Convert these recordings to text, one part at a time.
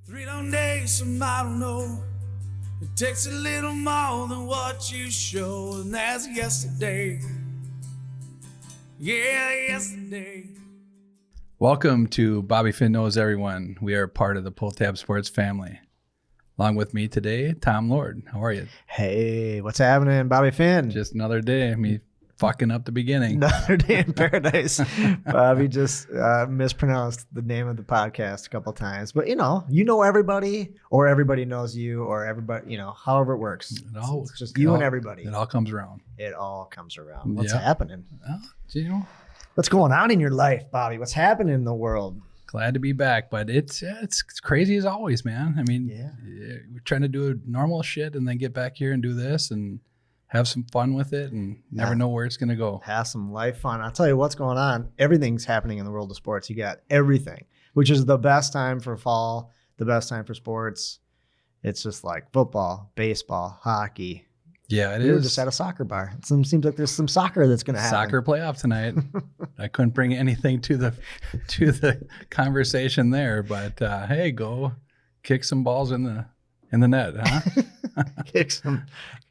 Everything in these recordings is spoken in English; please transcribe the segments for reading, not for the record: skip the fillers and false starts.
3 long days, some I don't know. It takes a little more than what you show, and that's yesterday. Yeah, yesterday. Welcome to Bobby Finn Knows Everyone. We are part of the Pull Tab Sports family. Along with me today, Tom Lord. How are you? Hey, what's happening, Bobby Finn? Just another day. Me fucking up the beginning. Another day in paradise. Bobby just mispronounced the name of the podcast a couple times. But, you know everybody, or everybody knows you, or everybody, however it works. It's just you and everybody. It all comes around. It all comes around. What's happening? Well, What's going on in your life, Bobby? What's happening in the world? glad to be back, but it's crazy as always, man. I mean, we're trying to do normal shit and then get back here and do this and have some fun with it and never know where it's going to go. Have some life fun. I'll tell you what's going on. Everything's happening in the world of sports. You got everything, which is the best time for fall, the best time for sports. It's just like football, baseball, hockey. Yeah, it We is. were just at a soccer bar. Seems like there's some soccer that's going to happen. Soccer playoff tonight. I couldn't bring anything to the conversation there, but hey, go kick some balls in the net, huh? Kick some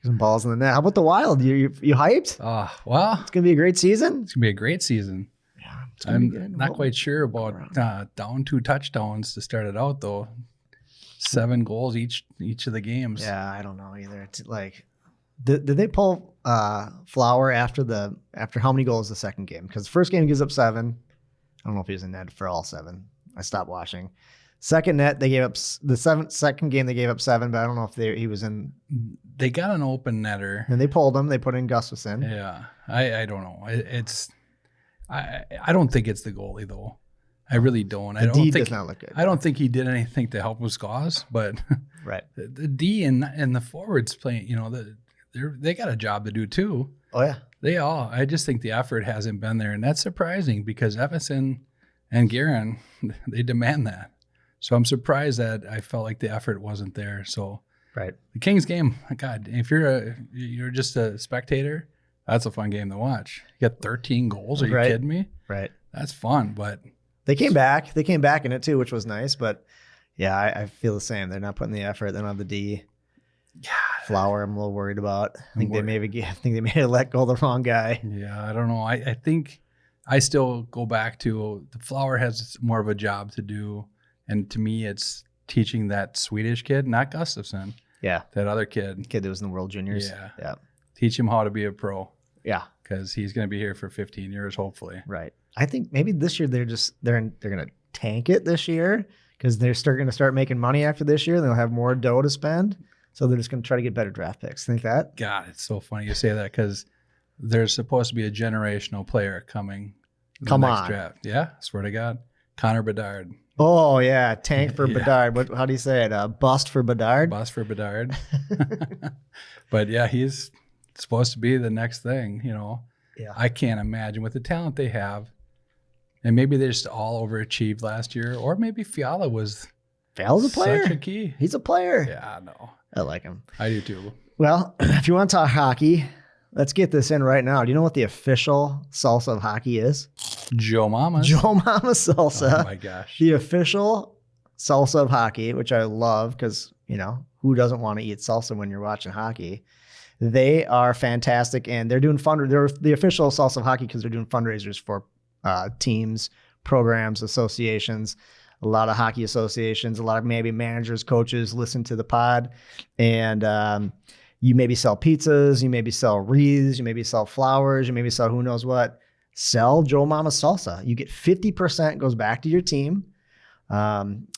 balls in the net. How about the Wild? You hyped? Well, It's going to be a great season. it's gonna be a great season. Yeah, it's going to be I'm good. not quite sure about down 2 touchdowns to start it out though. 7 goals each of the games. Yeah, I don't know either. It's like, did they pull Flower after how many goals the second game? Because the first game gives up 7. I don't know if he was in net for all 7. I stopped watching. Second net, they gave up second game. They gave up 7, but I don't know if he was in. They got an open netter. And they pulled him. They put in Gustafson. Yeah, I don't know. I don't think it's the goalie though. I really don't. The D does not look good. I don't think he did anything to help his cause, but Right. the D and the forwards playing, they got a job to do too. Oh yeah. I just think the effort hasn't been there, and that's surprising because Everson and Guerin, they demand that. So I'm surprised that I felt like the effort wasn't there. So Right. the Kings game, God, if you're just a spectator, that's a fun game to watch. You got 13 goals. Are you kidding me? Right. That's fun, but They came back. They came back in it too, which was nice. But yeah, I feel the same. They're not putting the effort. They don't have the D. yeah, Flower, I'm a little worried about. I think they may have let go of the wrong guy. yeah, I don't know. I think I still go back to the Flower has more of a job to do, and to me, it's teaching that Swedish kid, not Gustafson, Yeah. that other kid. Kid that was in the World Juniors. Yeah. Yeah. Teach him how to be a pro Yeah. because he's going to be here for 15 years, hopefully. Right. I think maybe this year they're going to tank it this year because they're going to start making money after this year. They'll have more dough to spend. So they're just going to try to get better draft picks. Think that? God, it's so funny you say that because there's supposed to be a generational player coming. in the Come next on. draft. Yeah, swear to God. Connor Bedard. Oh, yeah. Tank for Yeah. Bedard. How do you say it? Bust for Bedard? Bus for Bedard. But yeah, he's supposed to be the next thing, Yeah. I can't imagine with the talent they have. And maybe they just all overachieved last year. Or maybe Fiala was Val's a player. such a key. He's a player. Yeah, no. I like him. I do too. Well, if you want to talk hockey, let's get this in right now. Do you know what the official salsa of hockey is? Joe Mama's. Joe Mama salsa. Oh my gosh. The official salsa of hockey, which I love because, who doesn't want to eat salsa when you're watching hockey? They are fantastic, and they're doing they're the official salsa of hockey because they're doing fundraisers for teams, programs, associations. A lot of hockey associations, a lot of maybe managers, coaches listen to the pod, and you maybe sell pizzas, you maybe sell wreaths, you maybe sell flowers, you maybe sell who knows what. Sell Joe Mama salsa. You get 50% goes back to your team.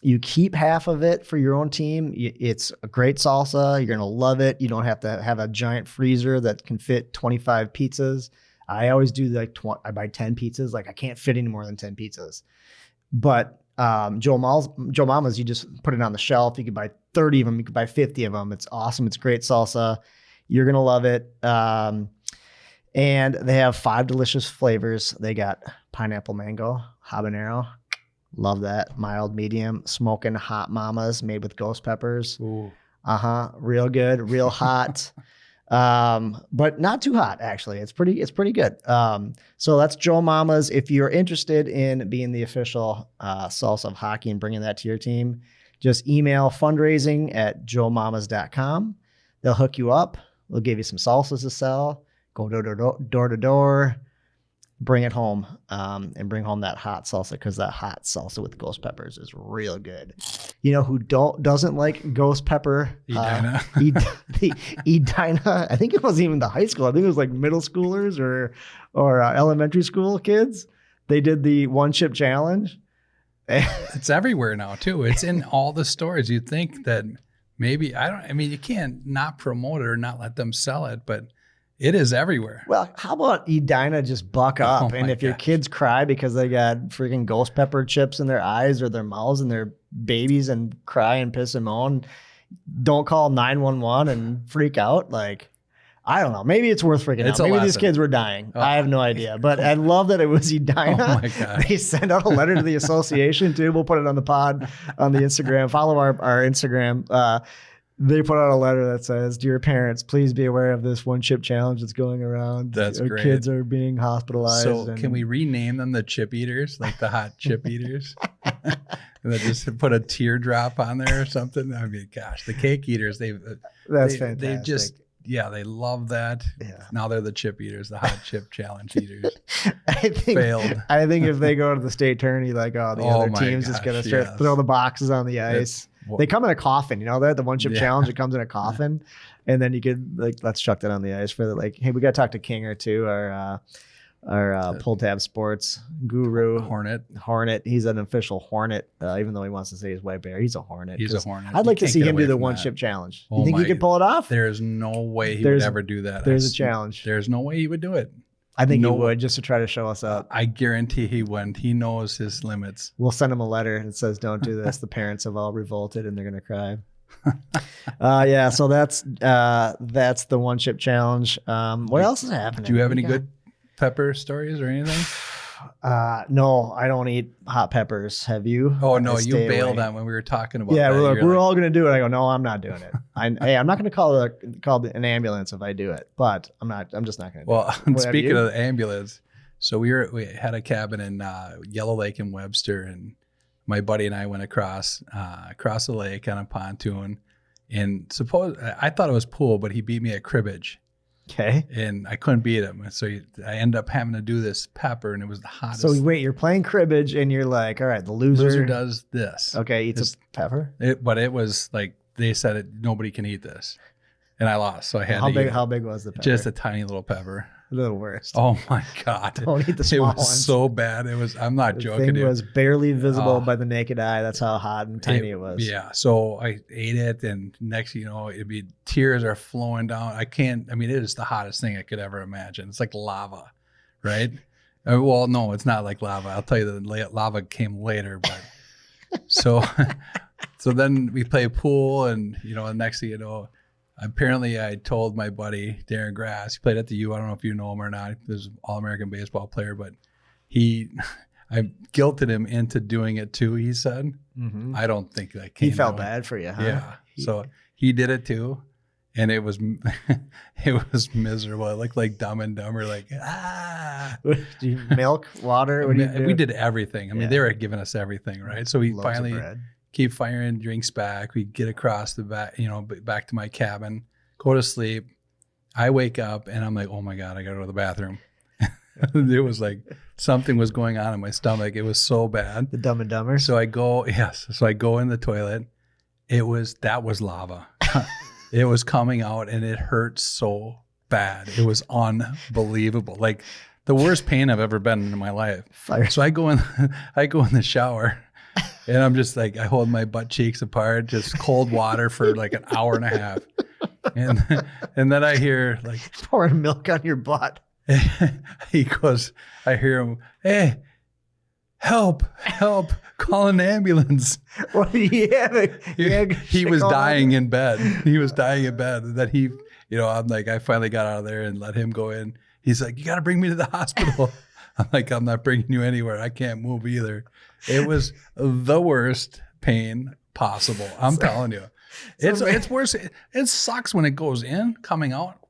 You keep half of it for your own team. It's a great salsa. You're going to love it. You don't have to have a giant freezer that can fit 25 pizzas. I always do I buy 10 pizzas. I can't fit any more than 10 pizzas. But Joe Mama's, you just put it on the shelf. You could buy 30 of them. You could buy 50 of them. It's awesome. It's great salsa. You're going to love it. And they have 5 delicious flavors. They got pineapple mango, habanero. Love that. Mild, medium, smoking hot mamas made with ghost peppers. Ooh. Real good, real hot. But not too hot, actually. It's pretty good. So that's Joe Mama's. If you're interested in being the official salsa of hockey and bringing that to your team, just email fundraising@joemamas.com. They'll hook you up. They'll give you some salsas to sell. Go door to door. Bring it home, and bring home that hot salsa, because that hot salsa with ghost peppers is real good. You know who doesn't like ghost pepper? Edina. Edina. I think it wasn't even the high school. I think it was like middle schoolers or elementary school kids. They did the one chip challenge. It's everywhere now too. It's in all the stores. You'd think that maybe you can't not promote it or not let them sell it, but it is everywhere. Well, how about Edina just buck up? And if your kids cry because they got freaking ghost pepper chips in their eyes or their mouths and they're babies and cry and piss and moan, don't call 911 and freak out. Like, I don't know. Maybe it's worth freaking out. Maybe these kids were dying. I have no idea. But I love that it was Edina. Oh my God. They sent out a letter to the association too. We'll put it on the pod, on the Instagram. Follow our Instagram. They put out a letter that says, "Dear parents, please be aware of this one chip challenge that's going around. That's Our great. Kids are being hospitalized." So can we rename them the chip eaters, like the hot chip eaters? And then just put a teardrop on there or something. I mean, gosh, the cake eaters, That's fantastic. They just, they love that. Yeah. Now they're the chip eaters, the hot chip challenge eaters. I think if they go to the state tourney, like, the other team's just going to start throw the boxes on the ice. They come in a coffin, that the one chip challenge, it comes in a coffin, and then you could let's chuck that on the ice for hey, we got to talk to King or two, our pull tab sports guru. Hornet. He's an official Hornet, even though he wants to say he's white bear. He's a Hornet. He's a Hornet. I'd like to see him do the one chip challenge. You think he could pull it off? There's no way he would ever do that. There's a challenge. There's no way he would do it. I think he would, just to try to show us up. I guarantee he wouldn't. He knows his limits. We'll send him a letter that says, "Don't do this." The parents have all revolted and they're going to cry. So that's the one chip challenge. What else is happening? Do you have any good pepper stories or anything? No, I don't eat hot peppers. Have you? Oh no, you bailed on when we were talking about that. Yeah, we're all going to do it. I go, no, I'm not doing it. I'm not going to call an ambulance if I do it, but I'm just not going to do it. Well, speaking of the ambulance, so we had a cabin in Yellow Lake in Webster, and my buddy and I went across the lake on a pontoon, and I thought it was pool, but he beat me at cribbage. Okay. And I couldn't beat him. So I ended up having to do this pepper, and it was the hottest. So wait, you're playing cribbage, and you're like, all right, the loser does this. Okay, eats a pepper. But it was like they said nobody can eat this, and I lost. So I had to eat it. How big was the pepper? Just a tiny little pepper. The worst. Oh my God. Don't eat the small ones. It was so bad. I'm not joking. The thing was barely visible by the naked eye. That's how hot and tiny it was. Yeah. So I ate it, and next thing you know, tears are flowing down. It is the hottest thing I could ever imagine. It's like lava, right? Well, no, it's not like lava. I'll tell you the lava came later, but so then we play pool, and the next thing you know, apparently I told my buddy Darren Grass, he played at the U. I don't know if you know him or not. He was an All-American baseball player, but I guilted him into doing it too, he said. Mm-hmm. I don't think that came. He felt bad for you, huh? Yeah. So he did it too. And it was miserable. It looked like Dumb and Dumber, like, Do you milk, water? What do you do? We did everything. They were giving us everything, right? So we finally keep firing drinks back. We get across the back, back to my cabin, go to sleep. I wake up and I'm like, oh my God, I got to go to the bathroom. It was like something was going on in my stomach. It was so bad. The Dumb and Dumber. So I go in the toilet. That was lava. It was coming out and it hurt so bad. It was unbelievable. Like the worst pain I've ever been in my life. Fire. So I go in the shower. And I'm just like, I hold my butt cheeks apart, just cold water for like an hour and a half. And then I hear like pouring milk on your butt. He goes, I hear him, hey, help, call an ambulance. Well, he was dying in bed. He was dying in bed. And then I'm like, I finally got out of there and let him go in. He's like, you got to bring me to the hospital. I'm like, I'm not bringing you anywhere. I can't move either. It was the worst pain possible. I'm telling you. It's worse. It sucks when it goes in, coming out.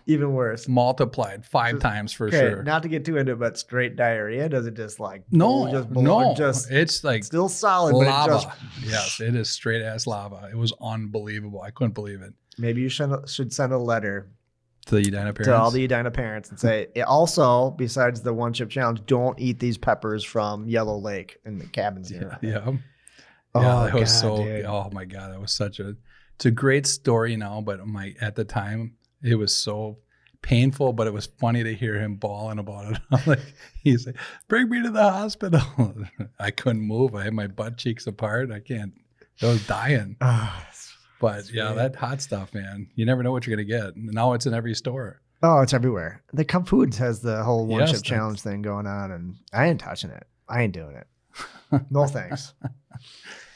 Even worse. Multiplied 5 times for Okay, sure. not to get too into it, but straight diarrhea, does it just like No, no, just it's like still solid, lava. but it just Yes, it is straight ass lava. It was unbelievable. I couldn't believe it. maybe you should send a letter To the Edina parents. to all the Edina parents and say, also, besides the one chip challenge, don't eat these peppers from Yellow Lake in the cabins here. Yeah. Oh, Yeah, that was God, so. dude. Oh my god, that was such a. It's a great story now, but at the time it was so painful. But it was funny to hear him bawling about it. I'm like, he's like, "Bring me to the hospital." I couldn't move. I had my butt cheeks apart. I can't. I was dying. But yeah, that hot stuff, man. You never know what you're gonna get. Now it's in every store. Oh, it's everywhere. The Cub Foods has the whole one Yes, chip challenge thing going on, and I ain't touching it. I ain't doing it. No thanks.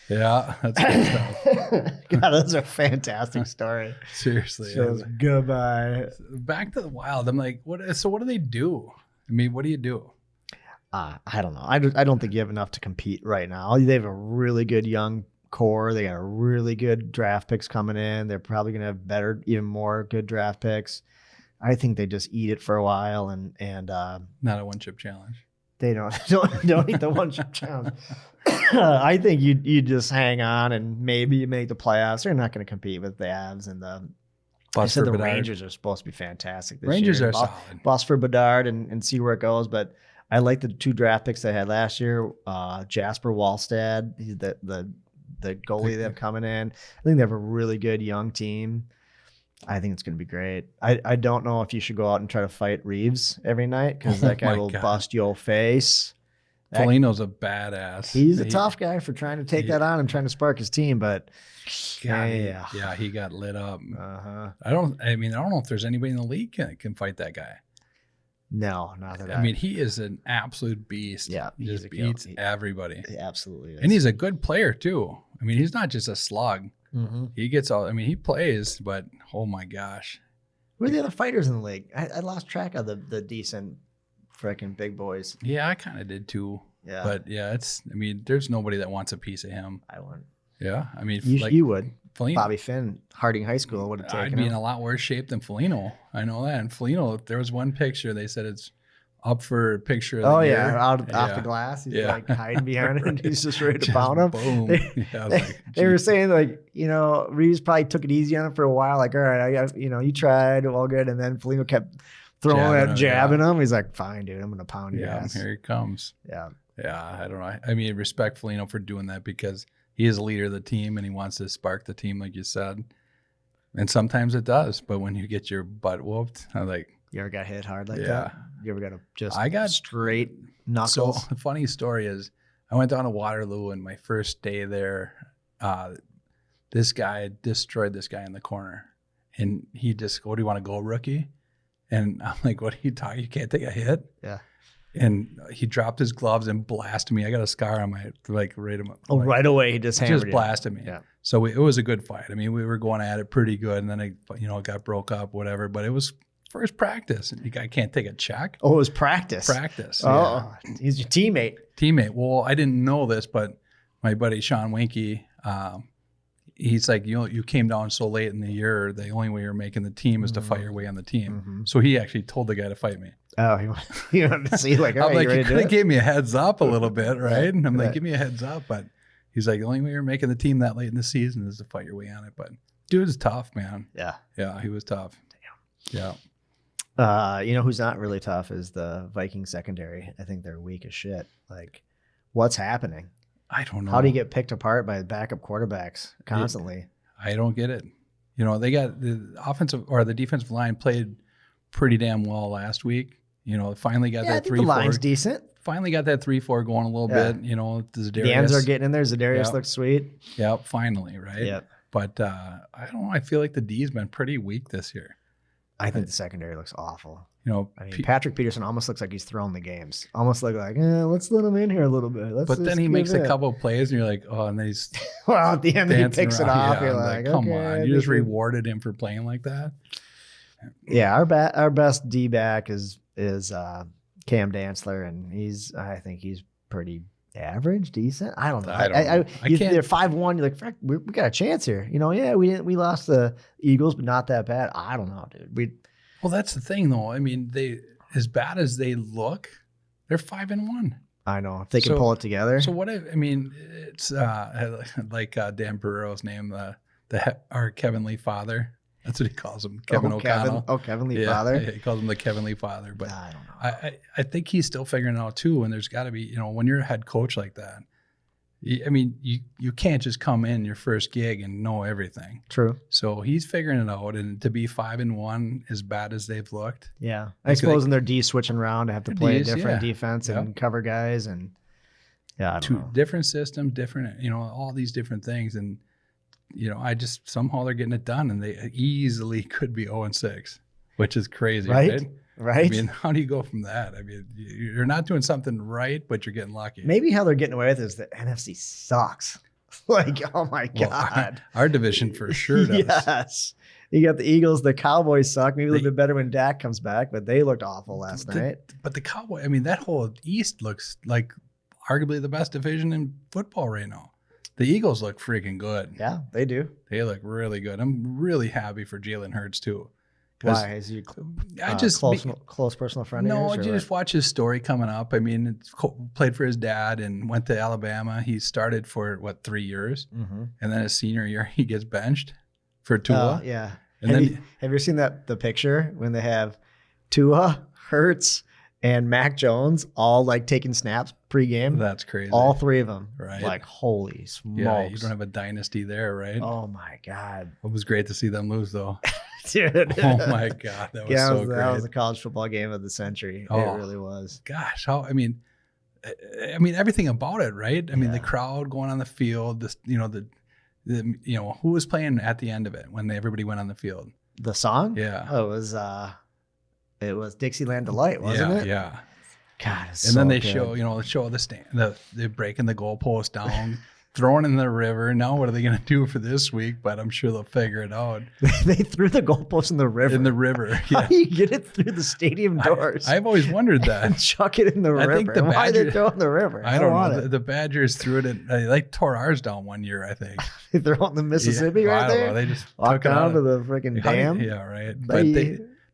Yeah, that's good stuff. God, that's a fantastic story. Seriously. So goodbye. Back to the wild. I'm like, what? So what do they do? I mean, what do you do? I don't know. I don't think you have enough to compete right now. They have a really good young core. They got a really good draft picks coming in. They're probably going to have better, even more good draft picks. I think they just eat it for a while and Not a one chip challenge. they don't eat the one chip challenge. I think you just hang on and maybe you make the playoffs. They're not going to compete with the Avs and the. I said the Rangers are supposed to be fantastic this Rangers year. are solid. Boss for Bedard and see where it goes. But I like the 2 draft picks they had last year. Jasper Wallstad, he's the goalie they have coming in. I think they have a really good young team. I think it's going to be great. I don't know if you should go out and try to fight Reeves every night because that guy will bust your face. Foligno's a badass. He's a tough guy for trying to take that on and trying to spark his team, but yeah, he got lit up. Uh-huh. I don't know if there's anybody in the league can fight that guy. No, not that. I mean, he is an absolute beast. Yeah, he just beats everybody. He absolutely is. And he's a good player too. I mean, he's not just a slug. Mm-hmm. He gets all. I mean, he plays, but oh my gosh, who are the other fighters in the league? I lost track of the decent freaking big boys. Yeah, I kind of did too. Yeah, but yeah, I mean, there's nobody that wants a piece of him. I wouldn't. Yeah, I mean, you would. Foligno, Bobby Finn, Harding High School would have taken I'd be him. in a lot worse shape than Foligno. I know that. And Foligno, there was one picture. They said it's up for a picture. Of the year. Off the glass. He's like hiding behind it, and he's just ready to pound him. Boom. They were saying Reeves probably took it easy on him for a while. Like, all right, you tried, all good, and then Foligno kept jabbing him. He's like, fine, dude, I'm gonna pound your ass. Here he comes. Yeah. Yeah, I don't know. I mean, respect Foligno for doing that because he is a leader of the team and he wants to spark the team, like you said. And sometimes it does, but when you get your butt whooped, I'm like, you ever got hit hard like that? You ever got I got straight knuckles? So the funny story is, I went down to Waterloo and my first day there, this guy destroyed this guy in the corner, and he just, "What do you want to go, rookie?" And I'm like, "What are you talking? You can't take a hit?" Yeah. And he dropped his gloves and blasted me. I got a scar on my right away he just hammered blasted me. Yeah. So it was a good fight. I mean, we were going at it pretty good, and then it got broke up, whatever. But it was first practice, and I can't take a check. Oh, it was practice. Oh, yeah. He's your teammate. Well, I didn't know this, but my buddy Sean Winky, he's like, you came down so late in the year. The only way you're making the team is to fight your way on the team. Mm-hmm. So he actually told the guy to fight me. Oh, he wanted to see like, all right, you could have gave me a heads up a little bit, right? And I'm like, give me a heads up. But he's like, the only way you're making the team that late in the season is to fight your way on it. But dude is tough, man. Yeah. Yeah, he was tough. Damn. Yeah. Who's not really tough is the Viking secondary. I think they're weak as shit. Like, what's happening? I don't know. How do you get picked apart by backup quarterbacks constantly? I don't get it. They got the defensive line played pretty damn well last week. Finally got that 3-4. The line's decent. Finally got that 3-4 going a little bit. The ends are getting in there. Zadarius looks sweet. Yep, finally, right? Yep. But I don't know. I feel like the D's been pretty weak this year. I think the secondary looks awful. I Patrick Peterson almost looks like he's throwing the games. Almost like let's let him in here a little bit. But then he makes a couple of plays, and you're like, oh, and then he's well at the end he picks it off. You're like, come on, you just rewarded him for playing like that. Yeah, our best D back is Cam Dantzler, and I think he's pretty average, decent. I don't know. They're 5-1. You're like, Frick, we got a chance here. We lost the Eagles, but not that bad. I don't know, dude. Well, that's the thing, though. I mean, they as bad as they look, they're 5-1. I know if they can pull it together. So what? I mean, it's like Dan Barrero's name, our Heavenly Father. That's what he calls him, Kevin O'Connell. Heavenly Father. Yeah, he calls him the Heavenly Father. But I don't know. I think he's still figuring it out too. And there's got to be, when you're a head coach like that, I mean, you can't just come in your first gig and know everything. True. So he's figuring it out, and to be 5-1 as bad as they've looked. Yeah, I suppose in their D switching around to have to play a different defense and cover guys, and I don't know. Different systems, different, all these different things, and I just somehow they're getting it done, and they easily could be 0-6, which is crazy, right? Right. I mean, how do you go from that? I mean, you're not doing something right, but you're getting lucky. Maybe how they're getting away with it is the NFC sucks. Like, oh my God. Our division for sure does. Yes. You got the Eagles, the Cowboys suck. Maybe a little bit better when Dak comes back, but they looked awful last night. But the Cowboys, I mean, that whole East looks like arguably the best division in football right now. The Eagles look freaking good. Yeah, they do. They look really good. I'm really happy for Jalen Hurts too. Why? Is he close personal friend? No, of yours, you just watch his story coming up. I mean, played for his dad and went to Alabama. He started for 3 years, and then his senior year he gets benched for Tua. Yeah. And have you ever seen the picture when they have Tua, Hurts, and Mac Jones all like taking snaps pregame? That's crazy. All three of them. Right. Like, holy smokes. Yeah, you don't have a dynasty there, right? Oh my God. It was great to see them lose though. Dude. Oh my God. That was so great. That was the college football game of the century. Oh, it really was. Gosh, I mean everything about it, right? I mean, the crowd going on the field, this, who was playing at the end of it when everybody went on the field? The song? Yeah. Oh, it was Dixieland Delight, wasn't it? Yeah. God, and then they show the stand, they're breaking the goalpost down, throwing in the river. Now what are they going to do for this week? But I'm sure they'll figure it out. They threw the goalpost in the river. In the river. Yeah. How do you get it through the stadium doors? I've always wondered that. And chuck it in the river. Think Why did they throw it in the river? I don't know. The Badgers threw it in. They tore ours down one year, I think. They threw it in the Mississippi right there. I don't know. They just walked down to the freaking dam. Yeah, right. But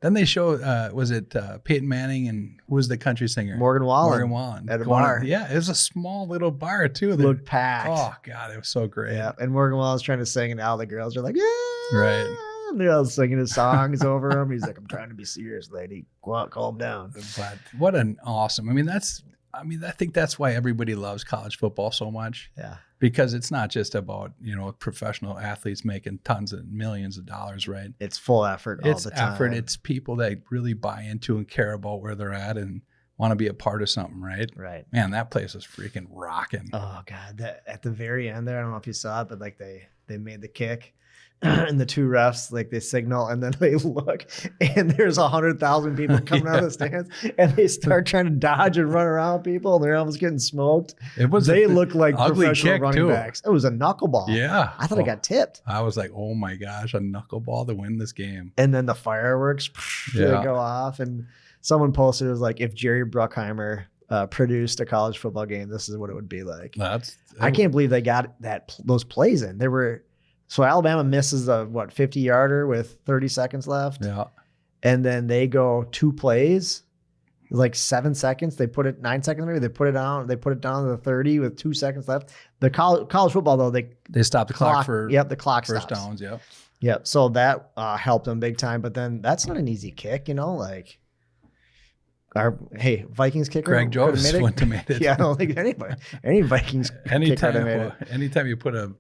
then they show, was it Peyton Manning and who was the country singer? Morgan Wallen. At a bar. Yeah, it was a small little bar too. Looked packed. Oh, God, it was so great. Yeah, and Morgan Wallen's trying to sing and all the girls are like, yeah. Right. And they're all singing his songs over him. He's like, I'm trying to be serious, lady. Go out, calm down. But what an awesome, I think that's why everybody loves college football so much. Yeah. Because it's not just about, professional athletes making tons of millions of dollars, right? It's full effort all the time. It's effort. It's people that really buy into and care about where they're at and want to be a part of something, right? Right. Man, that place is freaking rocking. Oh, God. At the very end there, I don't know if you saw it, but like they made the kick. And the two refs, like they signal and then they look and there's 100,000 people coming out of the stands and they start trying to dodge and run around people and they're almost getting smoked. They look like professional running backs. It was a knuckleball. Yeah. I thought I got tipped. I was like, oh my gosh, a knuckleball to win this game. And then the fireworks they go off and someone posted, it was like, if Jerry Bruckheimer produced a college football game, this is what it would be like. I can't believe they got those plays in. So Alabama misses a 50-yarder with 30 seconds left. Yeah. And then they go 2 plays, like 7 seconds. They put it 9 seconds maybe. They put it down to the 30 with 2 seconds left. The college football though, they stop the clock for the clock first stops. downs. Yep. Yep. So that helped them big time. But then that's not an easy kick, like. Vikings kicker Greg Jones wouldn't have made it. Yeah, I don't think any Vikings kicker made it. Anytime you put a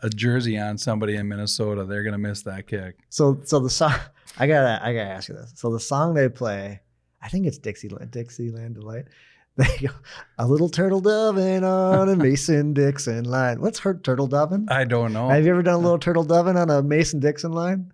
jersey on somebody in Minnesota, they're gonna miss that kick. So the song, I gotta ask you this. So the song they play, I think it's Dixieland Delight. They go, a little turtle dovin' on a Mason-Dixon line. What's her turtle dovin'? I don't know. Have you ever done a little turtle dovin' on a Mason-Dixon line?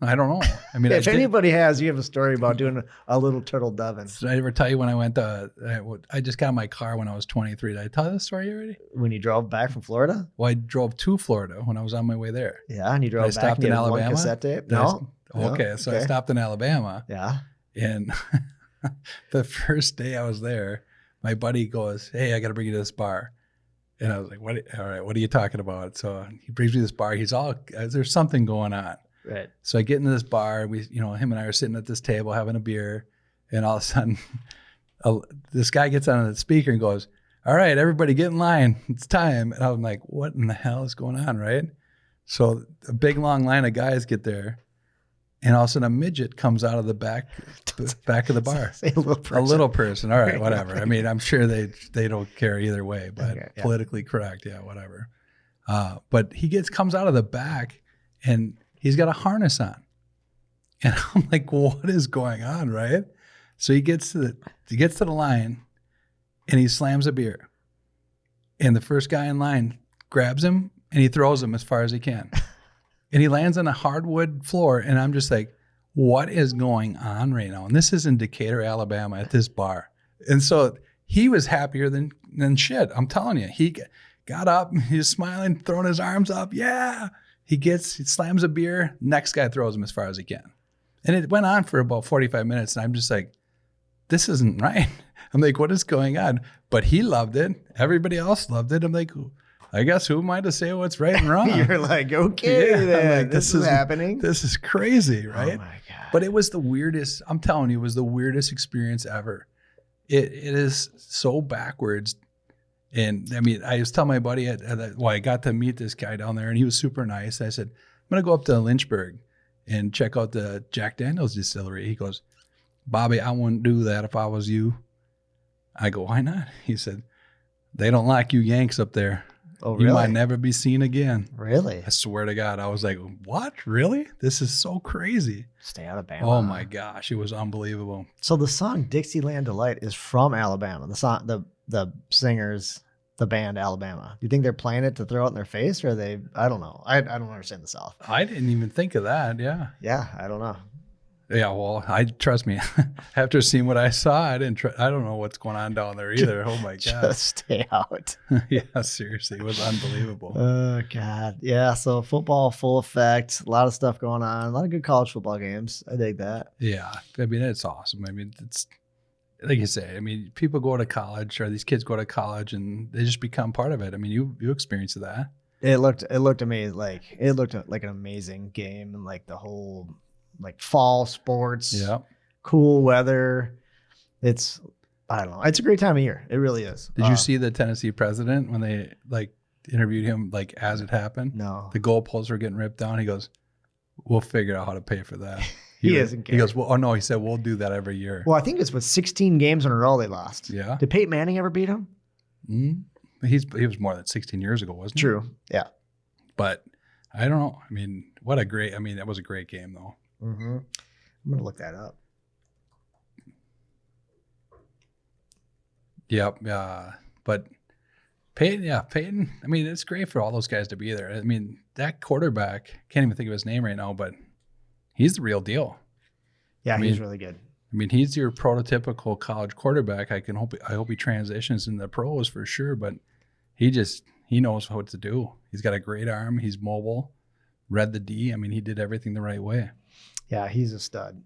I don't know. I mean, if anybody has, you have a story about doing a little turtle dovin'. Did I ever tell you when I went I just got my car when I was 23. Did I tell you this story already? When you drove back from Florida? Well, I drove to Florida when I was on my way there. Yeah, and you drove back stopped in Alabama. One cassette tape? No. Okay, so I stopped in Alabama. Yeah. And the first day I was there, my buddy goes, "Hey, I got to bring you to this bar." And I was like, "What? All right, what are you talking about?" So he brings me to this bar. He's all, there's something going on. Right. So I get into this bar. Him and I are sitting at this table having a beer, and all of a sudden, this guy gets on the speaker and goes, "All right, everybody get in line. It's time." And I'm like, what in the hell is going on, right? So a big, long line of guys get there, and all of a sudden a midget comes out of the back of the bar. Say a little person. A little person. All right, whatever. I mean, I'm sure they don't care either way, but Okay, yeah. politically correct, yeah, whatever. But he comes out of the back, and he's got a harness on. And I'm like, what is going on, right? So he gets to the line, and he slams a beer. And the first guy in line grabs him, and he throws him as far as he can. And he lands on a hardwood floor, and I'm just like, what is going on right now? And this is in Decatur, Alabama, at this bar. And so he was happier than shit. I'm telling you. He got up, he was smiling, throwing his arms up. Yeah. He slams a beer. Next guy throws him as far as he can. And it went on for about 45 minutes, and I'm just like, this isn't right. I'm like, what is going on? But he loved it. Everybody else loved it. I'm like, I guess who am I to say what's right and wrong? You're like, okay, then. Like, this is happening. This is crazy, right? Oh my God. But it was the weirdest, I'm telling you, it was the weirdest experience ever. It is so backwards. And I mean, I was telling my buddy, I got to meet this guy down there, and he was super nice. I said, I'm going to go up to Lynchburg and check out the Jack Daniels distillery. He goes, Bobby, I wouldn't do that if I was you. I go, why not? He said, they don't like you Yanks up there. Oh, really? You might never be seen again. Really? I swear to God. I was like, what? Really? This is so crazy. Stay out of Bama. Oh my gosh. It was unbelievable. So the song Dixieland Delight is from Alabama. The song, the singers, the band Alabama. Do you think they're playing it to throw it in their face, or I don't know. I don't understand the South. I didn't even think of that. Yeah. Yeah, I don't know. Yeah, well, trust me. After seeing what I saw, I don't know what's going on down there either. Oh my God. Just stay out. Yeah, seriously. It was unbelievable. Oh God. Yeah. So football full effect. A lot of stuff going on. A lot of good college football games. I dig that. Yeah. I mean, it's awesome. I mean, it's like you say, I mean, people go to college, or these kids go to college, and they just become part of it. I mean, you experienced that. It looked amazing. It looked like an amazing game, and like the whole fall sports. Yeah. Cool weather. I don't know. It's a great time of year. It really is. Did you see the Tennessee president when they interviewed him as it happened? No. The goalposts were getting ripped down. He goes, "We'll figure out how to pay for that." He doesn't care. He goes, "Well, oh no," he said, "We'll do that every year." Well, I think it's 16 games in a row they lost. Yeah. Did Peyton Manning ever beat him? Mm-hmm. He was more than 16 years ago, wasn't he? True. Yeah. But I don't know. I mean, that was a great game though. Mm-hmm. I'm gonna look that up. Yep. But Peyton. I mean, it's great for all those guys to be there. I mean, that quarterback, can't even think of his name right now, but he's the real deal. Yeah, he's really good. I mean, he's your prototypical college quarterback. I hope he transitions in the pros for sure, but he knows what to do. He's got a great arm. He's mobile. Read the D. I mean, he did everything the right way. Yeah, he's a stud.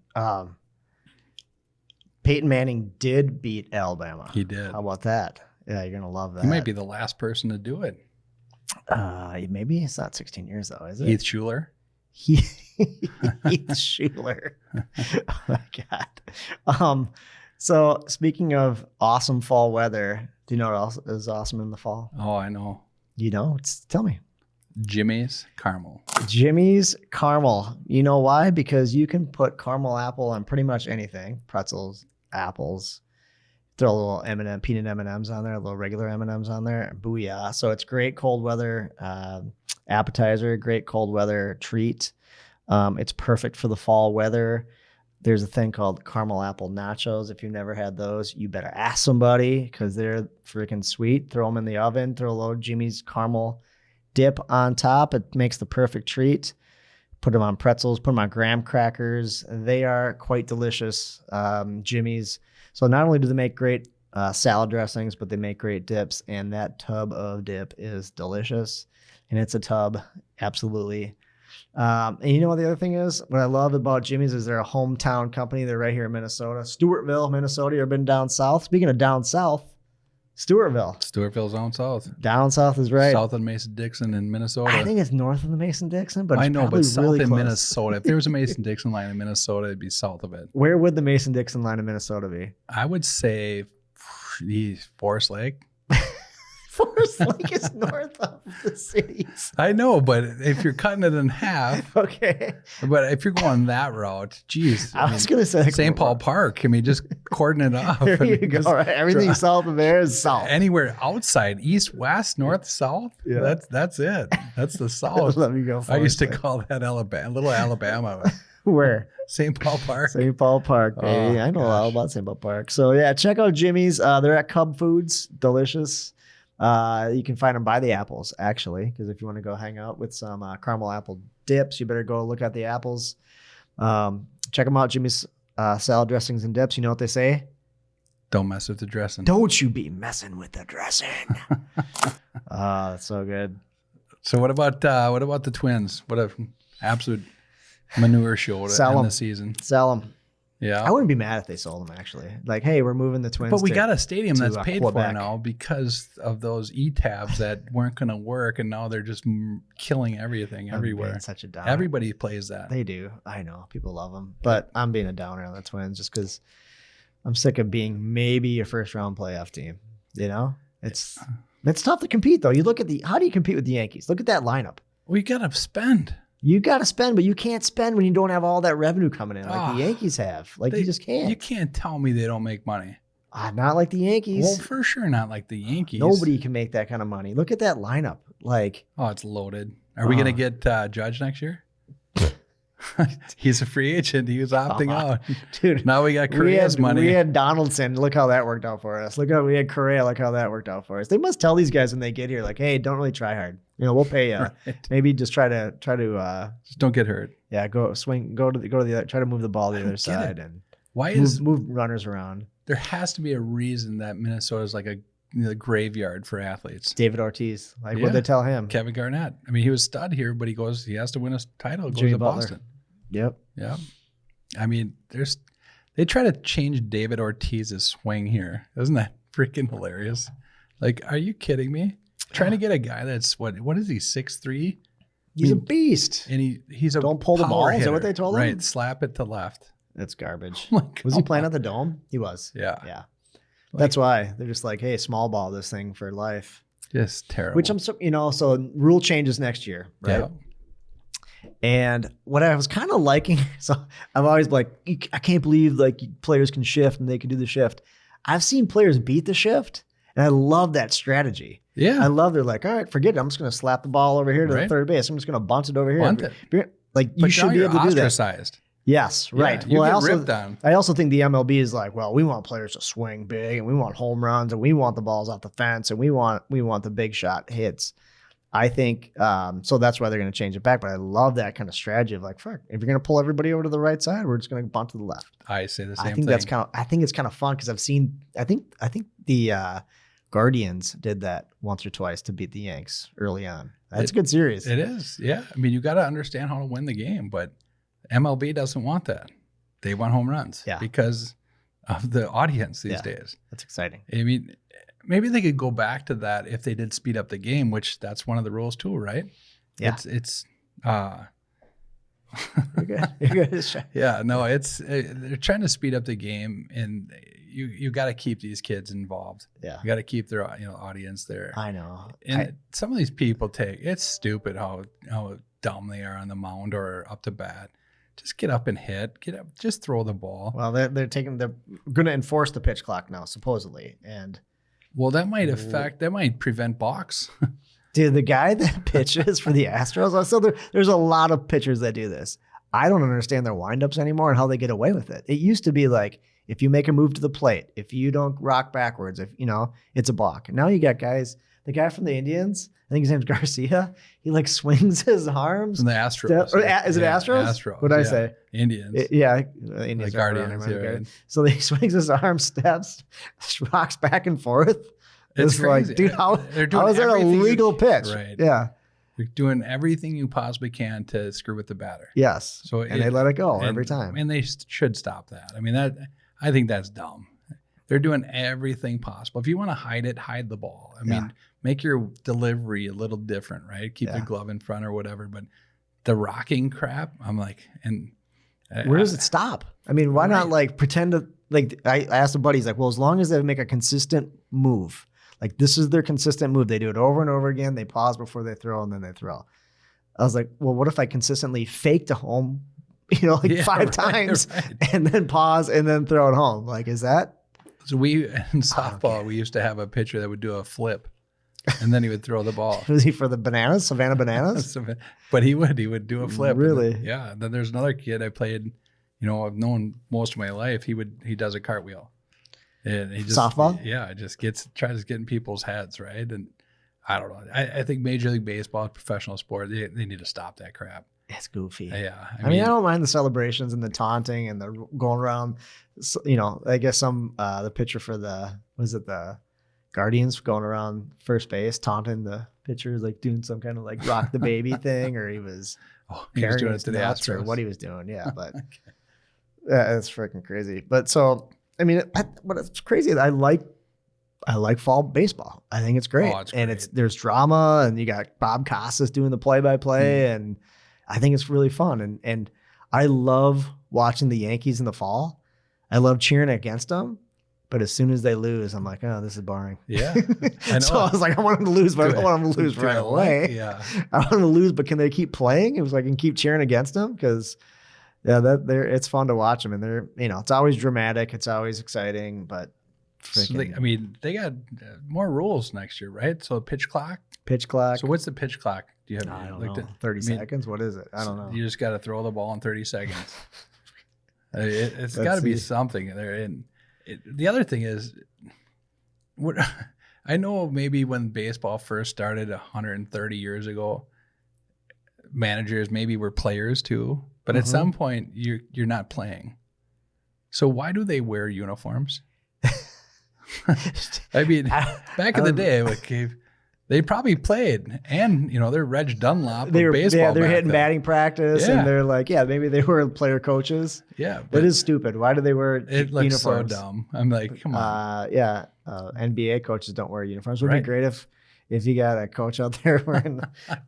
Peyton Manning did beat Alabama. He did. How about that? Yeah, you're going to love that. He might be the last person to do it. Maybe it's not 16 years, though, is it? Heath Schuler. Heath Schuler. Oh, my God. So, speaking of awesome fall weather, do you know what else is awesome in the fall? Oh, I know. You know? Tell me. Jimmy's Caramel. Jimmy's Caramel. You know why? Because you can put caramel apple on pretty much anything. Pretzels, apples. Throw a little peanut M&Ms on there, a little regular M&Ms on there. Booyah. So it's great cold weather appetizer, great cold weather treat. It's perfect for the fall weather. There's a thing called caramel apple nachos. If you've never had those, you better ask somebody because they're freaking sweet. Throw them in the oven. Throw a little Jimmy's caramel dip on top. It makes the perfect treat. Put them on pretzels, put them on graham crackers. They are quite delicious, Jimmy's. So not only do they make great salad dressings, but they make great dips. And that tub of dip is delicious. And it's a tub, absolutely. And you know what the other thing is? What I love about Jimmy's is they're a hometown company. They're right here in Minnesota. Stewartville, Minnesota. You ever been down south? Speaking of down south, Stewartville. Stewartville's on south. Down south is right. South of Mason-Dixon in Minnesota. I think it's north of the Mason-Dixon, but I it's know, probably but south really in close. Minnesota. If there was a Mason-Dixon line in Minnesota, it'd be south of it. Where would the Mason-Dixon line in Minnesota be? I would say Forest Lake. Forest Lake is north of the cities. I know, but if you're cutting it in half, Okay. but if you're going that route, geez. I was going to say St. Paul Park. I mean, just cordon it off. There and you go. just Right. Everything south of there is south. anywhere outside, east, west, north, south. Yeah. That's it. That's the south. Let me go. I used to Forest call that Alabama, little Alabama, Lake. Where? St. Paul Park. St. Paul Park, baby. Oh, I know all gosh. about St. Paul Park. So yeah, check out Jimmy's. They're at Cub Foods. Delicious. You can find them by the apples, actually, because if you want to go hang out with some caramel apple dips, you better go look at the apples. Check them out, Jimmy's salad dressings and dips. You know what they say? Don't mess with the dressing. Don't you be messing with the dressing. That's so good. So what about the Twins? What a absolute manure show to Sell end 'em. the season. Sell them. Yeah. I wouldn't be mad if they sold them, actually. Like, hey, we're moving the Twins. But we to- got a stadium to, that's paid for Quebec. now because of those E-tabs that weren't going to work, and now they're just killing everything I'm everywhere. being such a downer. Everybody plays that. They do. I know. People love them. But I'm being a downer on the Twins just because I'm sick of being maybe a first round playoff team. You know? It's tough to compete though. You look at how do you compete with the Yankees? Look at that lineup. We got to spend. You got to spend, but you can't spend when you don't have all that revenue coming in like Ah, the Yankees have. Like you just can't. You can't tell me they don't make money. Not like the Yankees. Well, for sure not like the Yankees. Nobody can make that kind of money. Look at that lineup. Like, Oh, it's loaded. Are we going to get Judge next year? He's a free agent. He was opting out. dude, Now we got Korea's money. We had Donaldson. Look how that worked out for us. We had Correa. Look how that worked out for us. They must tell these guys when they get here, like, hey, don't really try hard. You know, we'll pay you. Right. Maybe just try to Just don't get hurt. go swing, go to the other, try to move the ball to the other get side it. and Why is move runners around. there has to be a reason that Minnesota is like a graveyard for athletes? David Ortiz, like Yeah. what'd they tell him? Kevin Garnett. I mean, he was stud here, but he has to win a title. Goes Jimmy to Butler. Boston. Yep. Yeah. I mean, they try to change David Ortiz's swing here. Isn't that freaking hilarious? Like, are you kidding me? Trying to get a guy that's what is he, 6'3"? He's a beast. And he's a Don't pull the power ball. Is that hitter. what they told him? Right. Slap it to left. That's garbage. Like, Was he come playing on. at the Dome? He was. Yeah. Yeah. That's why they're just like, hey, small ball this thing for life. Just terrible. Which so rule changes next year, right? Yeah. And what I was kind of liking, so I'm always like, I can't believe like players can shift and they can do the shift. I've seen players beat the shift, and I love that strategy. Yeah. I love they're like, all right, forget it. I'm just going to slap the ball over here to the Right. third base. I'm just going to bunt it over here. Bunt it. Like you But should now be you're able to do that. ostracized. Yes, Yeah, right. you Well, get ripped on. I also think the MLB is like, well, we want players to swing big, and we want home runs, and we want the balls off the fence, and we want the big shot hits. I think so. That's why they're going to change it back. But I love that kind of strategy of like, fuck, if you're going to pull everybody over to the right side, we're just going to bunt to the left. I say the same I think thing. I think it's kind of fun because I've seen. I think the Guardians did that once or twice to beat the Yanks early on. That's a good series. It is. Yeah. I mean, you got to understand how to win the game, but MLB doesn't want that. They want home runs because of the audience these days. That's exciting. I mean, maybe they could go back to that if they did speed up the game, which that's one of the rules too, right? Yeah. It's You're good. You're good. yeah, no, they're trying to speed up the game, and you got to keep these kids involved. Yeah. You got to keep their audience there. I know. And some of these people it's stupid how dumb they are on the mound or up to bat. Just get up and hit. Get up. Just throw the ball. Well, they're going to enforce the pitch clock now, supposedly. And Well, that might prevent balks. dude, the guy that pitches for the Astros, so there's a lot of pitchers that do this. I don't understand their windups anymore and how they get away with it. It used to be like, if you make a move to the plate, if you don't rock backwards, it's a balk. Now you got guys, the guy from the Indians, I think his name's Garcia. He like swings his arms. From the Astros. Is it Astros? Astros. What did I say? Indians. Indians. The are Guardians. around, Yeah, right. So he swings his arm, steps, rocks back and forth. It's crazy. Like, dude, how They're doing is that a everything legal pitch? Right. Yeah. You're doing everything you possibly can to screw with the batter. Yes. So they let it go every time. And they should stop that. I mean, I think that's dumb. They're doing everything possible. If you want to hide it, hide the ball. I mean, make your delivery a little different, right? Keep the glove in front or whatever. But the rocking crap, I'm like, and where does it stop? I mean, why not like pretend to, like, I asked a buddy, he's like, well, as long as they make a consistent move, like this is their consistent move. They do it over and over again. They pause before they throw and then they throw. I was like, well, what if I consistently fake to home, you know, like 5 times and then pause and then throw it home? Like, is that? So we, in softball, we used to have a pitcher that would do a flip and then he would throw the ball. Was he for the bananas, Savannah Bananas? But he would do a flip. Really? And then, then there's another kid I played, you know, I've known most of my life. He does a cartwheel. And he just, softball? Yeah, just tries to get in people's heads, right? And I don't know. I think Major League Baseball, professional sport, they need to stop that crap. It's goofy. Yeah. I mean, I don't mind the celebrations and the taunting and the going around. You know, I guess the pitcher for the Guardians going around first base taunting the pitcher, like doing some kind of like rock the baby thing, or he was doing it to the nuts or Astros. what he was doing. Yeah, but that's freaking crazy. But so, I mean, but it's crazy. I like fall baseball. I think it's great. Oh, it's and great. there's drama, and you got Bob Costas doing the play-by-play, and I think it's really fun. And I love watching the Yankees in the fall. I love cheering against them. But as soon as they lose, I'm like, oh, this is boring. Yeah. I know. So I was like, I want them to lose, but I don't want them to lose right away. Yeah. I want them to lose, but can they keep playing? It was like, I can keep cheering against them because, it's fun to watch them. And they're, you know, it's always dramatic. It's always exciting, but So they got more rules next year, right? So pitch clock. So what's the pitch clock? Do you have? I don't know. 30 seconds? What is it? I don't know. You just got to throw the ball in 30 seconds. It's got to be something there. And the other thing is, what I know maybe when baseball first started 130 years ago, managers maybe were players too, but at some point you're not playing. So why do they wear uniforms? I mean, back in the day, they probably played, and you know they're Reg Dunlop. They're hitting batting practice, and they're like, maybe they were player coaches. Yeah, but it is stupid. Why do they wear it? Looks uniforms? So dumb. I'm like, come on. NBA coaches don't wear uniforms. Would be great if you got a coach out there wearing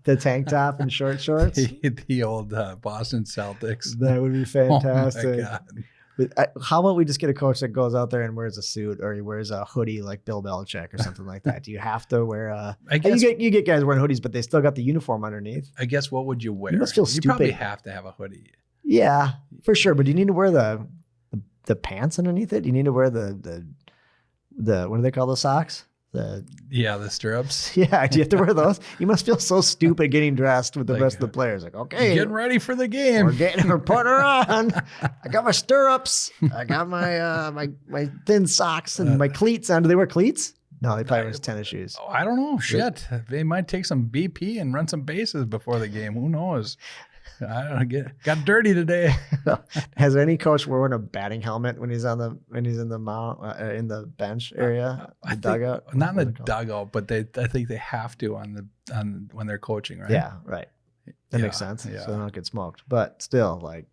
the tank top and short shorts. The old Boston Celtics. That would be fantastic. Oh my God. But how about we just get a coach that goes out there and wears a suit, or he wears a hoodie like Bill Belichick or something like that? Do you have to wear I guess you get guys wearing hoodies, but they still got the uniform underneath. I guess what would you wear? You must feel stupid. You probably have to have a hoodie. Yeah, for sure. But do you need to wear the pants underneath it? Do you need to wear the what do they call the socks? The stirrups. Yeah, do you have to wear those? You must feel so stupid getting dressed with the rest of the players. Like, okay, getting ready for the game. We're putting her on. I got my stirrups. I got my my thin socks and my cleats on. Do they wear cleats? No, they probably wear tennis shoes. Oh, I don't know. Shit, they might take some BP and run some bases before the game. Who knows? I don't know. Got dirty today. Has any coach worn a batting helmet when he's in the in the bench area, dugout? Not in the dugout, but I think they have to on when they're coaching, right? Yeah, right. That makes sense. Yeah. So they don't get smoked. But still, like,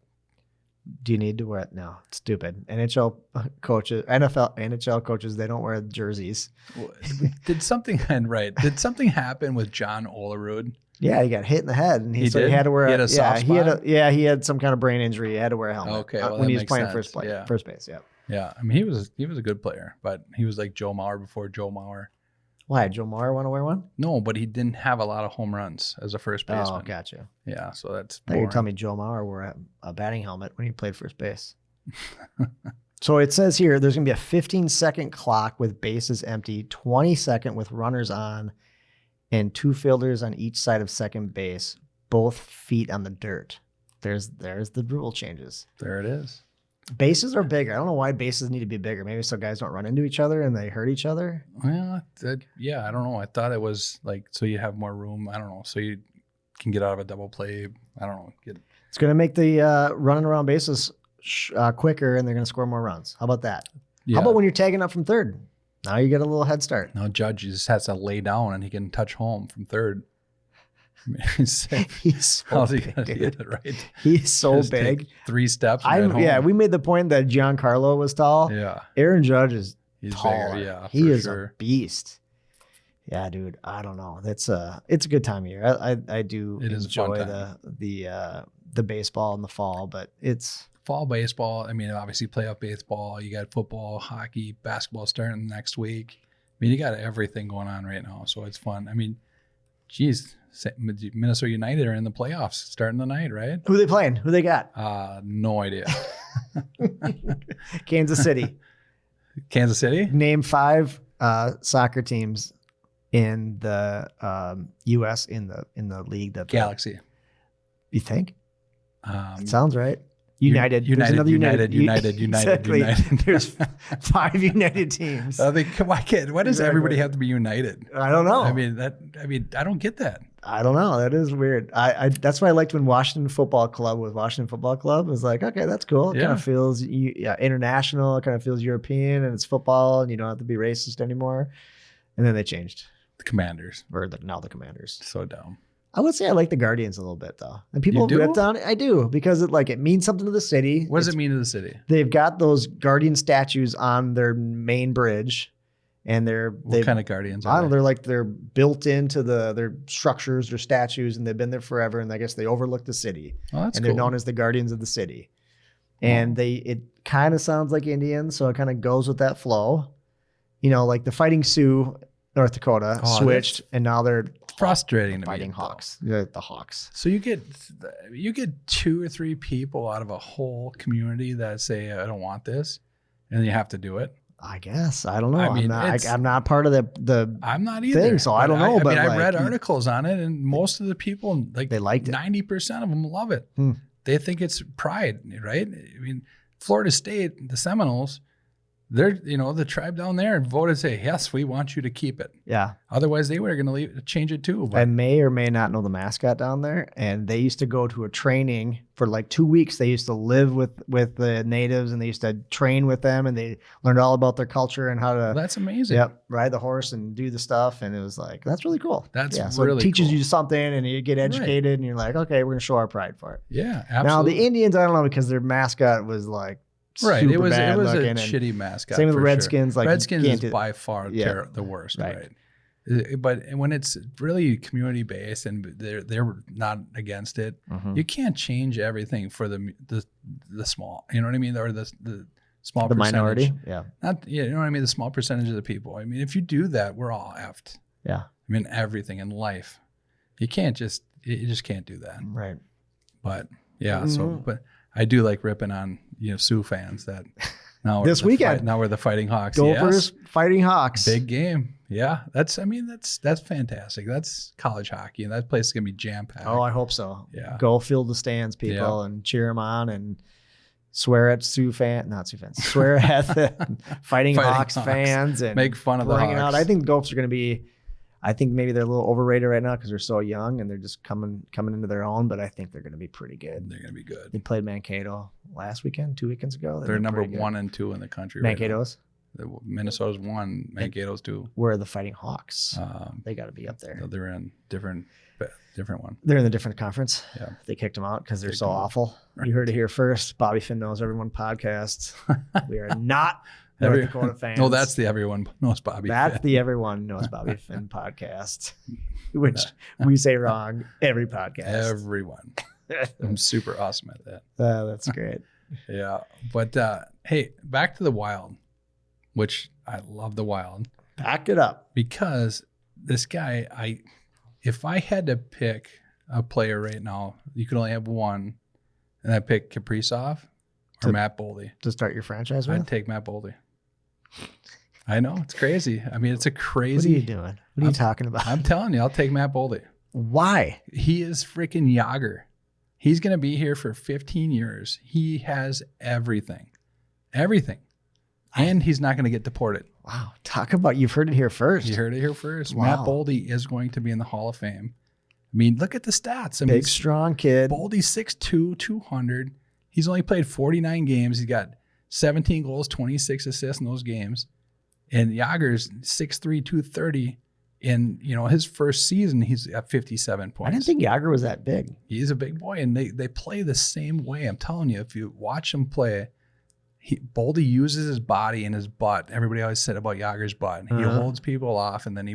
do you need to wear it? No, it's stupid. NHL coaches, they don't wear jerseys. Did something happen with John Olerud? Yeah, he got hit in the head, and he had to wear. He had some kind of brain injury. He had to wear a helmet. Okay, well, when he was playing first base. Yeah. Yeah, I mean he was a good player, but he was like Joe Mauer before Joe Mauer. Why Joe Mauer want to wear one? No, but he didn't have a lot of home runs as a first baseman. Oh, gotcha. Yeah, so that's. You're telling me Joe Mauer wore a batting helmet when he played first base. So it says here there's going to be a 15-second clock with bases empty, 20-second with runners on, and 2 fielders on each side of second base, both feet on the dirt. There's the rule changes. There it is. Bases are bigger. I don't know why bases need to be bigger. Maybe so guys don't run into each other and they hurt each other. Well, I don't know. I thought it was like so you have more room. I don't know. So you can get out of a double play. I don't know. It's going to make the running around bases quicker, and they're going to score more runs. How about that? Yeah. How about when you're tagging up from third? Now you get a little head start. Now Judge just has to lay down and he can touch home from third. I mean, he's so big, right? He's so big. 3 steps. We made the point that Giancarlo was tall. Yeah. Aaron Judge is He's taller. bigger, yeah, He for is sure. a beast. Yeah, dude. I don't know. It's a good time of year. I do It is a fun enjoy time. the baseball in the fall, but it's Fall baseball. I mean, obviously playoff baseball. You got football, hockey, basketball starting next week. I mean, you got everything going on right now, so it's fun. I mean, geez, Minnesota United are in the playoffs starting tonight, right? who they playing? Who they got? No idea. Kansas City. Kansas City? Name 5 soccer teams in the U.S. in the league that Galaxy. you think? Sounds right. United. There's United, another United. Exactly. There's 5 United teams. I think, why does Exactly. everybody have to be united? I don't know. I mean, I don't get that. I don't know. That is weird. I that's why I liked when Washington Football Club was Washington Football Club. It was like, okay, that's cool. It kind of feels international. It kind of feels European, and it's football, and you don't have to be racist anymore. And then they changed. The Commanders. Now the Commanders. So dumb. I would say I like the Guardians a little bit though. And people You do? ripped on it. I do because it means something to the city. What does it mean to the city? They've got those Guardian statues on their main bridge, and What kind of Guardians I are don't they? know. They're built into their structures, their statues, and they've been there forever. And I guess they overlook the city, Oh, that's and cool. they're known as the Guardians of the City. And it kind of sounds like Indians, so it kind of goes with that flow. Like the Fighting Sioux, North Dakota switched, and now they're frustrating to me. Fighting Hawks. The Hawks. So you get 2 or 3 people out of a whole community that say, I don't want this, and you have to do it. I guess I don't know. I mean, I'm not part of the I'm not either. thing, so I don't know. But I read articles on it, and most of the people, they liked it. 90% of them love it. They think it's pride, right? I mean, Florida State, the Seminoles, they're the tribe down there voted, say, yes, we want you to keep it. Yeah. Otherwise, they were going to change it too. But I may or may not know the mascot down there, and they used to go to a training for like 2 weeks. They used to live with the natives, and they used to train with them, and they learned all about their culture and how to. That's amazing. Yep, ride the horse and do the stuff, and it was like that's really cool. So really it teaches cool. you something, and you get educated, and you're like, okay, we're gonna show our pride for it. Yeah, absolutely. Now the Indians, I don't know, because their mascot was like. Right, it was a looking, shitty mascot. Same with for Redskins. Sure. Like Redskins is by far Yeah. the worst, Right. right? But when it's really community based and they're not against it, you can't change everything for the small. You know what I mean? Or the small the percentage. minority. Yeah. You know what I mean? The small percentage of the people. I mean, if you do that, we're all effed. Yeah. I mean, everything in life, you just can't do that. Right. But yeah, but I do like ripping on Sioux fans that now This weekend. now we're the Fighting Hawks. Gophers Fighting Hawks. Big game. Yeah, that's fantastic. That's college hockey, and that place is gonna be jam packed. Oh, I hope so. Yeah. Go fill the stands, people, and cheer them on and swear at swear at the Fighting Hawks fans and make fun of the bring it out. Hawks. I think the Gophers are going to be. I think maybe they're a little overrated right now because they're so young and they're just coming into their own. But I think they're going to be pretty good. They're gonna be good. They played Mankato last weekend, 2 weekends ago. They're did number pretty good. 1 and 2 in the country. Right now. Mankato's. Minnesota's 1, Mankato's 2. Where are the Fighting Hawks? Um, They got to be up there. So they're in different one. They're in a different conference. Yeah. They kicked them out because they're Kicked so them out. awful. Right. You heard it here first. Bobby Finn Knows Everyone podcast. We are not North Dakota fans. No, that's the Everyone Knows Bobby. That's Finn. the Everyone Knows Bobby Finn podcast, which we say wrong every podcast. Everyone. I'm super awesome at that. That's great. Yeah. But hey, back to the Wild, which I love the Wild Back it up. because this guy, if I had to pick a player right now, you could only have one, and I pick Kaprizov or Matt Boldy. To start your franchise with? I'd take Matt Boldy. I know, it's crazy. I mean, it's a What are crazy. you doing? What are you talking about? I'm telling you, I'll take Matt Boldy. Why? He is freaking Yager. He's going to be here for 15 years. He has everything. And he's not going to get deported. Wow. Talk about, you've heard it here first. You heard it here first. Wow. Matt Boldy is going to be in the Hall of Fame. I mean, look at the stats. I mean, Big, strong kid. Boldy's 6'2", 200. He's only played 49 games. He's got 17 goals, 26 assists in those games. And Yager's 6'3", 230. In his first season, he's at 57 points. I didn't think Yager was that big. He's a big boy, and they play the same way. I'm telling you, if you watch him play, Boldy uses his body and his butt. Everybody always said about Yager's butt. He holds people off and then he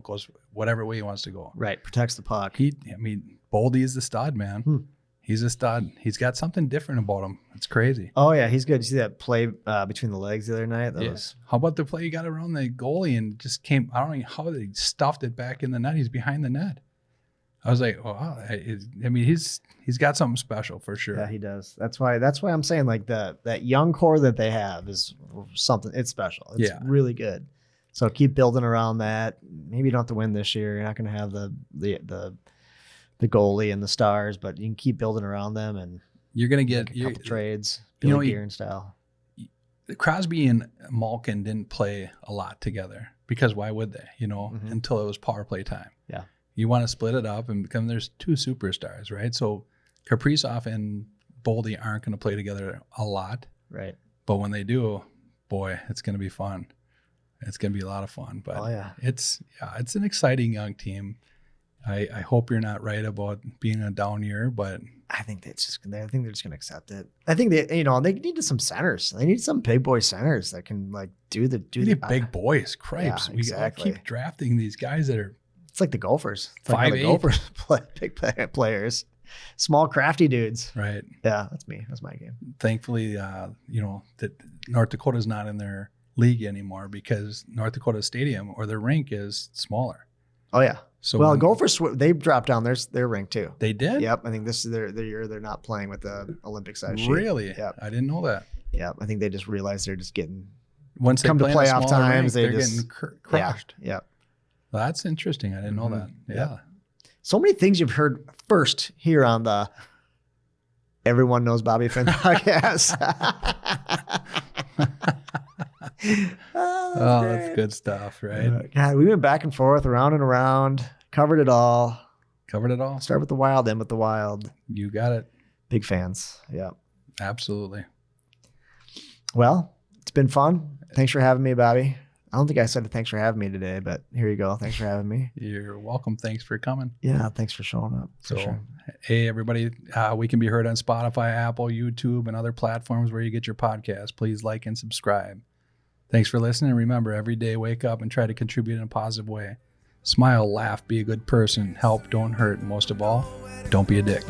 goes whatever way he wants to go. Right. Protects the puck. Boldy is the stud, man. He's a stud. He's got something different about him. It's crazy. Oh yeah, he's good. You see that play between the legs the other night? That was... How about the play he got around the goalie and just came? I don't know how they stuffed it back in the net. He's behind the net. I was like, wow. He's got something special for sure. Yeah, he does. That's why I'm saying like that young core that they have is something. It's special. It's really good. So keep building around that. Maybe you don't have to win this year. You're not going to have the goalie and the stars, but you can keep building around them, and you're going to get a couple trades. Billy Gearin style. Crosby and Malkin didn't play a lot together because why would they? Until it was power play time. Yeah. You want to split it up and become there's two superstars, right? So Kaprizov and Boldy aren't going to play together a lot. Right. But when they do, boy, it's going to be fun. It's going to be a lot of fun. But it's an exciting young team. I hope you're not right about being a down year, but I think they're just going to accept it. I think they need some centers. They need some big boy centers that can like do the big boys. Cripes. Yeah, exactly. We keep drafting these guys that are. It's like the Gophers. It's 5'8". like the Gophers play big players, small crafty dudes. Right. Yeah, that's me. That's my game. Thankfully, that North Dakota's not in their league anymore because North Dakota Stadium or their rink is smaller. Oh yeah. So Gophers they dropped down their rink too. They did. Yep. I think this is their year. They're not playing with the Olympic size sheet. Really? Yep. I didn't know that. Yeah. I think they just realized they're just getting once they come to playoff times. Rink, they're getting crushed. Yeah. Well, that's interesting. I didn't know that. Yeah. So many things you've heard first here on the Everyone Knows Bobby Finn podcast. That's good stuff, right? God, we went back and forth, around and around, covered it all. Start with the Wild, end with the Wild. You got it. Big fans. Yeah. Absolutely. Well, it's been fun. Thanks for having me, Bobby. I don't think I said thanks for having me today, but here you go. Thanks for having me. You're welcome. Thanks for coming. Yeah, thanks for showing up. Hey, everybody. We can be heard on Spotify, Apple, YouTube, and other platforms where you get your podcast. Please like and subscribe. Thanks for listening. Remember, every day, wake up and try to contribute in a positive way. Smile, laugh, be a good person, help, don't hurt, and most of all, don't be a dick.